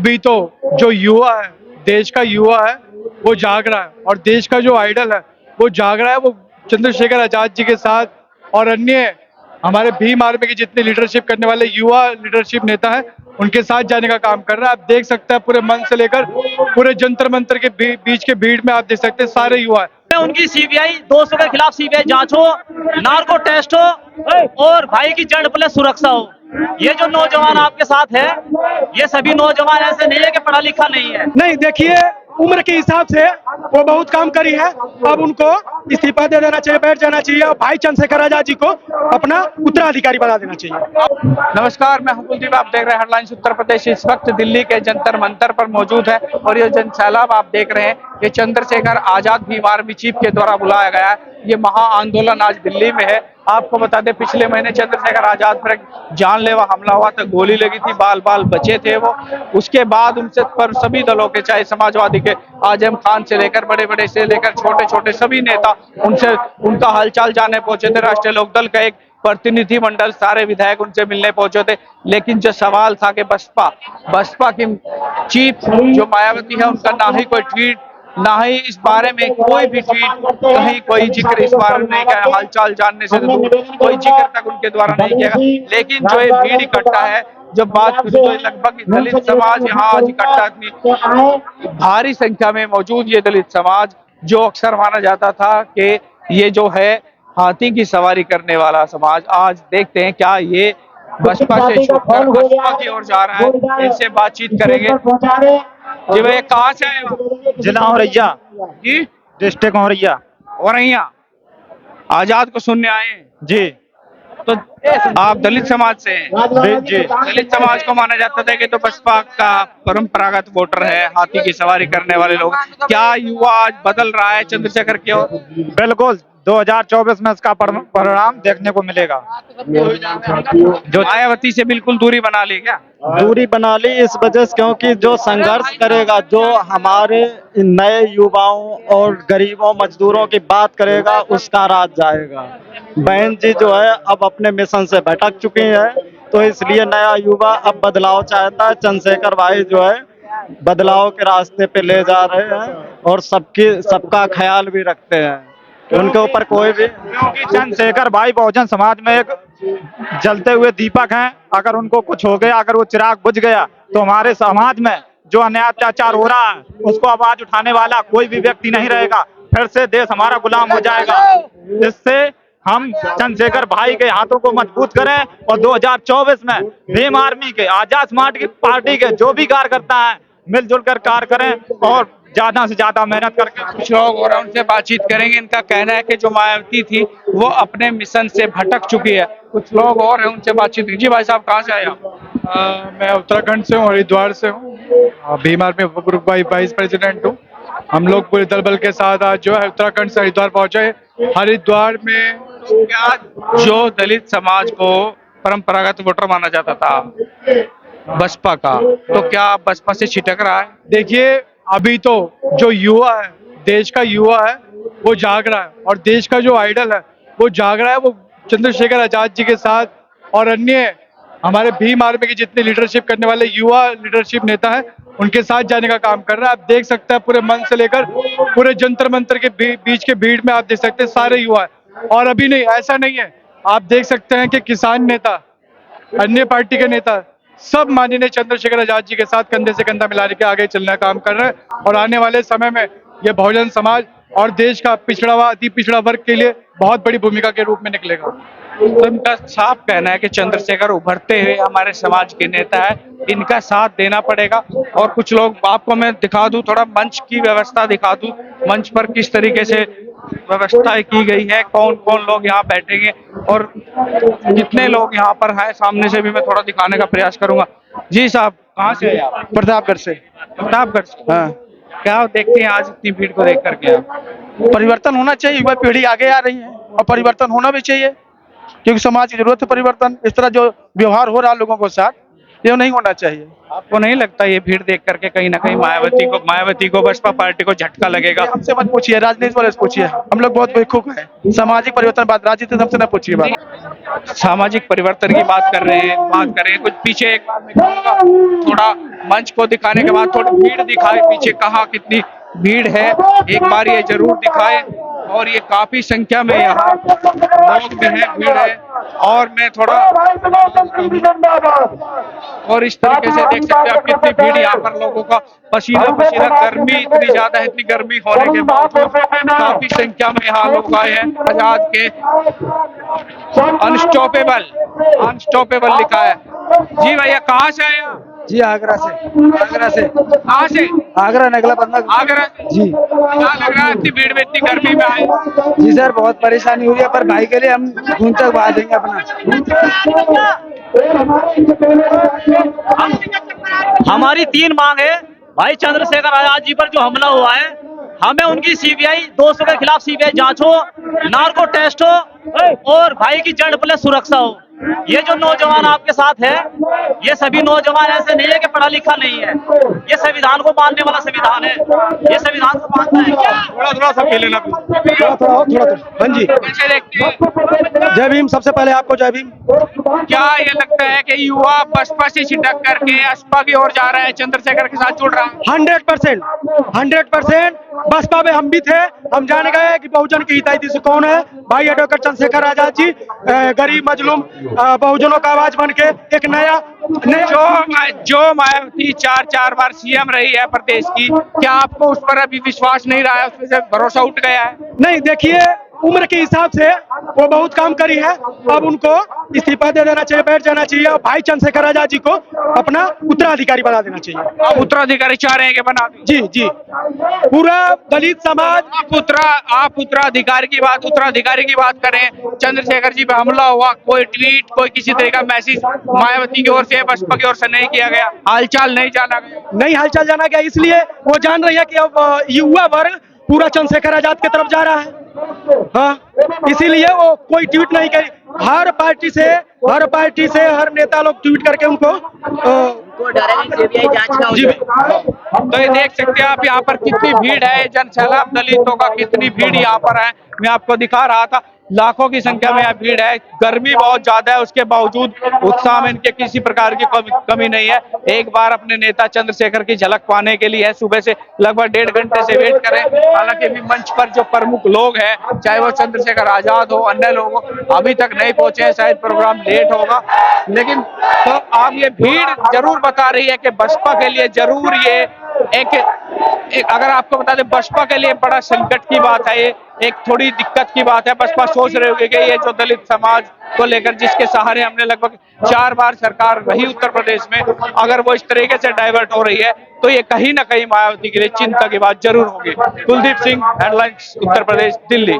अभी तो जो युवा है, देश का युवा है, वो जाग रहा है और देश का जो आइडल है वो जाग रहा है। वो चंद्रशेखर आजाद जी के साथ और अन्य हमारे भीम आर्मी की जितने लीडरशिप करने वाले युवा लीडरशिप नेता हैं उनके साथ जाने का काम कर रहा है। आप देख सकते हैं पूरे मंच से लेकर पूरे जंतर मंतर के बीच के भीड़ में आप देख सकते हैं सारे युवा हैं। उनकी सीबीआई दोषों के खिलाफ सीबीआई जांच हो, नार्को टेस्ट हो और भाई की जड़ प्लस सुरक्षा हो। ये जो नौजवान आपके साथ है, ये सभी नौजवान ऐसे नहीं है कि पढ़ा लिखा नहीं है। नहीं, देखिए उम्र के हिसाब से वो बहुत काम करी है। अब उनको इस्तीफा दे देना चाहिए, बैठ जाना चाहिए और भाई चंद्रशेखर आजाद जी को अपना उत्तराधिकारी बना देना चाहिए। नमस्कार, मैं हूं कुलदीप। आप देख रहे हैं हेडलाइंस उत्तर प्रदेश। इस वक्त दिल्ली के जंतर मंतर पर मौजूद है और ये जन सैलाब आप देख रहे हैं, ये चंद्रशेखर आजाद भीम आर्मी चीफ के द्वारा बुलाया गया है। ये महा आंदोलन आज दिल्ली में है। आपको बता दें, पिछले महीने चंद्रशेखर आजाद पर एक जानलेवा हमला हुआ था, गोली लगी थी, बाल बाल बचे थे वो। उसके बाद उनसे पर सभी दलों के, चाहे समाजवादी के आजम खान से लेकर बड़े बड़े से लेकर छोटे छोटे सभी नेता उनसे उनका हालचाल जानने पहुंचे थे। राष्ट्रीय लोकदल का एक प्रतिनिधिमंडल, सारे विधायक उनसे मिलने पहुंचे थे। लेकिन जो सवाल था कि बसपा की चीफ जो मायावती है, उनका ना ही कोई ट्वीट, ना ही इस बारे में कोई भी ट्वीट, कहीं कोई जिक्र इस बारे में नहीं किया। हालचाल जानने से तो कोई जिक्र तक उनके द्वारा नहीं किया। लेकिन जो ये भीड़ इकट्ठा है, जब बात करें तो लगभग दलित समाज यहाँ आज इकट्ठा थी, भारी संख्या में मौजूद ये दलित समाज, जो अक्सर माना जाता था कि ये जो है हाथी की सवारी करने वाला समाज, आज देखते हैं क्या ये बसपा से छूटकर बसपा की ओर जा रहा है। इनसे बातचीत करेंगे। जी भैया, कहाँ से आए हो? जिला औरैया जी, डिस्ट्रिक्ट औरैया। औरैया। आजाद को सुनने आए हैं? जी तो आप दलित समाज से हैं? जी। दलित समाज को माना जाता था कि तो बसपा का परंपरागत वोटर है, हाथी की सवारी करने वाले लोग। क्या युवा आज बदल रहा है चंद्रशेखर की ओर? बिल्कुल, 2024 में इसका परिणाम देखने को मिलेगा। जो मायावती से बिल्कुल दूरी बना ली क्या? दूरी बना ली इस वजह से क्योंकि जो संघर्ष करेगा, जो हमारे नए युवाओं और गरीबों मजदूरों की बात करेगा, उसका राज जाएगा। बहन जी जो है अब अपने मिशन से भटक चुकी है, तो इसलिए नया युवा अब बदलाव चाहता है। चंद्रशेखर भाई जो है बदलाव के रास्ते पे ले जा रहे हैं और सबका ख्याल भी रखते हैं। उनके ऊपर कोई भी, क्योंकि चंद्रशेखर भाई बहुजन समाज में एक जलते हुए दीपक हैं। अगर उनको कुछ हो गया, अगर वो चिराग बुझ गया, तो हमारे समाज में जो अन्याय अत्याचार हो रहा है उसको आवाज उठाने वाला कोई भी व्यक्ति नहीं रहेगा। फिर से देश हमारा गुलाम हो जाएगा। इससे हम चंद्रशेखर भाई के हाथों को मजबूत करें और 2024 में भीम आर्मी के, आजाद समाज की पार्टी के जो भी कार्यकर्ता हैं मिलजुल कर कार्य करें और ज्यादा से ज्यादा मेहनत करके। कुछ लोग और उनसे बातचीत करेंगे। इनका कहना है कि जो मायावती थी वो अपने मिशन से भटक चुकी है। कुछ लोग और हैं, उनसे बातचीत। जी भाई साहब, कहाँ से आए आप? मैं उत्तराखंड से हूँ, हरिद्वार से हूँ। Bhim army group vice president हूँ। हम लोग पूरे दल बल के साथ आज जो है उत्तराखंड से हरिद्वार पहुंचे। हरिद्वार में क्या जो दलित समाज को परंपरागत वोटर माना जाता था बसपा का, तो क्या बसपा से छिटक रहा है? देखिए, अभी तो जो युवा है, देश का युवा है, वो जाग रहा है और देश का जो आइडल है वो जाग रहा है। वो चंद्रशेखर आजाद जी के साथ और अन्य हमारे भीम आर्मी की जितने लीडरशिप करने वाले युवा लीडरशिप नेता हैं उनके साथ जाने का काम कर रहा है। आप देख सकते हैं पूरे मंच से लेकर पूरे जंतर मंतर के बीच के भीड़ में आप देख सकते हैं सारे युवा हैं। और अभी नहीं, ऐसा नहीं है, आप देख सकते हैं कि किसान नेता, अन्य पार्टी के नेता सब माननीय चंद्रशेखर आजाद जी के साथ कंधे से कंधा मिलाने के आगे चलने का काम कर रहे हैं। और आने वाले समय में ये बहुजन समाज और देश का पिछड़ा व अति पिछड़ा वर्ग के लिए बहुत बड़ी भूमिका के रूप में निकलेगा। तो इनका साफ कहना है कि चंद्रशेखर उभरते हुए हमारे समाज के नेता है, इनका साथ देना पड़ेगा। और कुछ लोग, आपको मैं दिखा दूं, थोड़ा मंच की व्यवस्था दिखा दूं, मंच पर किस तरीके से व्यवस्था की गई है, कौन कौन लोग यहाँ बैठेंगे और कितने लोग यहाँ पर हैं, सामने से भी मैं थोड़ा दिखाने का प्रयास करूंगा। जी साहब, कहाँ से हैं आप? प्रतापगढ़ से। प्रतापगढ़ से। हाँ, क्या देखते हैं आज इतनी भीड़ को देख करके आप? परिवर्तन होना चाहिए। युवा पीढ़ी आगे आ रही है और परिवर्तन होना भी चाहिए, क्योंकि समाज की जरूरत है परिवर्तन। इस तरह जो व्यवहार हो रहा है लोगों के साथ, ये नहीं होना चाहिए। आपको नहीं लगता ये भीड़ देख करके कहीं ना कहीं मायावती को बसपा पार्टी को झटका लगेगा? हमसे मत पूछिए, राजनीति वाले से पूछिए, हम लोग बहुत बेवकूफ हैं। सामाजिक परिवर्तन बात, राजनीति हमसे ना पूछिए बात। सामाजिक परिवर्तन की बात कर रहे हैं, कुछ पीछे एक बार मैं कहूंगा, थोड़ा मंच को दिखाने के बाद थोड़ी भीड़ दिखाए, पीछे कहाँ कितनी भीड़ है एक बार ये जरूर दिखाए। और ये काफी संख्या में यहाँ लोग भी हैं, भीड़ है। और मैं थोड़ा और इस तरीके से देख सकते हैं आप कितनी भीड़, यहाँ पर लोगों का पसीना पसीना, गर्मी इतनी ज्यादा है, इतनी गर्मी होने के बावजूद काफी संख्या में यहाँ लोग आए हैं। आजाद के अनस्टॉपेबल लिखा है। जी भैया, कहाँ से आए आप? जी आगरा से। कहाँ से? आगरा नगला बंदा। आगरा जी। क्या लग रहा है इतनी भीड़ में, इतनी गर्मी में आए? जी सर, बहुत परेशानी हुई है, पर भाई के लिए हम खून तक बहा देंगे अपना। हमारी 3 मांग है। भाई चंद्रशेखर आजाद जी पर जो हमला हुआ है, हमें उनकी सीबीआई दोषियों के खिलाफ सीबीआई जांच हो, नार्को टेस्ट हो और भाई की जड़ प्लस सुरक्षा हो। ये जो नौजवान आपके साथ है, ये सभी नौजवान ऐसे नहीं है कि पढ़ा लिखा नहीं है। ये संविधान को मानने वाला संविधान है, ये संविधान को मानता है क्या? थोड़ा सा पी लेना। थोड़ा। हाँ जी, कैसे देखते हैं? जय भीम। सबसे पहले आपको जय भीम। क्या ये लगता है कि युवा बसपा से छिटक करके असपा की ओर जा रहा है, चंद्रशेखर के साथ जुड़ रहा है? 100% बसपा में हम भी थे। हम जान गए कि बहुजन की हितैषी से कौन है। भाई एडवोकेट चंद्रशेखर आजाद जी गरीब मजलूम बहुजनों का आवाज बन के एक नया जो मायावती 4 बार सीएम रही है प्रदेश की, क्या आपको उस पर अभी विश्वास नहीं रहा है? उस पर से भरोसा उठ गया है? नहीं, देखिए उम्र के हिसाब से वो बहुत काम करी है। अब उनको इस्तीफा दे देना चाहिए, बैठ जाना चाहिए और भाई चंद्रशेखर आजाद जी को अपना उत्तराधिकारी बना देना चाहिए। आप उत्तराधिकारी चाह रहे हैं कि बना दें? जी। पूरा दलित समाज। आप उत्तराधिकारी की बात करें। चंद्रशेखर जी पे हमला हुआ, कोई ट्वीट, कोई किसी तरह का मैसेज मायावती की ओर से, बसपा की ओर से नहीं किया गया, हालचाल नहीं जाना गया? नहीं हालचाल जाना गया, इसलिए वो जान रही है कि अब युवा वर्ग पूरा चंद्रशेखर आजाद की तरफ जा रहा है। हाँ, इसीलिए वो कोई ट्वीट नहीं करी। हर पार्टी से हर नेता लोग ट्वीट करके उनको सीबीआई जांच का जी। तो ये देख सकते हैं आप यहाँ पर कितनी भीड़ है, जन सैलाब दलितों का कितनी भीड़ यहाँ पर है। मैं आपको दिखा रहा था, लाखों की संख्या में यहाँ भीड़ है। गर्मी बहुत ज्यादा है, उसके बावजूद उत्साह में इनके किसी प्रकार की कमी नहीं है। एक बार अपने नेता चंद्रशेखर की झलक पाने के लिए सुबह से लगभग 1.5 घंटे से वेट करें। हालांकि अभी मंच पर जो प्रमुख लोग हैं, चाहे वो चंद्रशेखर आजाद हो, अन्य लोग हो, अभी तक नहीं पहुंचे हैं। शायद प्रोग्राम लेट होगा, लेकिन तो आप ये भीड़ जरूर बता रही है कि बसपा के लिए जरूर ये एक अगर आपको बता दें, बसपा के लिए बड़ा संकट की बात है, ये एक थोड़ी दिक्कत की बात है। बसपा सोच रहे होगी कि ये जो दलित समाज को लेकर, जिसके सहारे हमने लगभग 4 बार सरकार रही उत्तर प्रदेश में, अगर वो इस तरीके से डाइवर्ट हो रही है तो ये कहीं ना कहीं मायावती के लिए चिंता की बात जरूर होगी। कुलदीप सिंह, हेडलाइंस, उत्तर प्रदेश, दिल्ली।